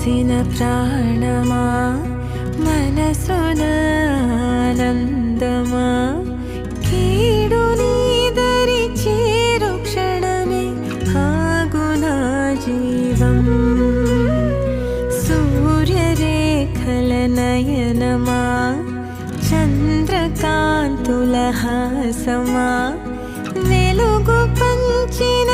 పోసిన ప్రాణమా మనసున ఆనందమా కీడు నీదరి చేరు క్షణమే ఆగునా జీవం సూర్యరేఖల నయనమా చంద్రకాంతుల హాసమా వెలుగు పంచిన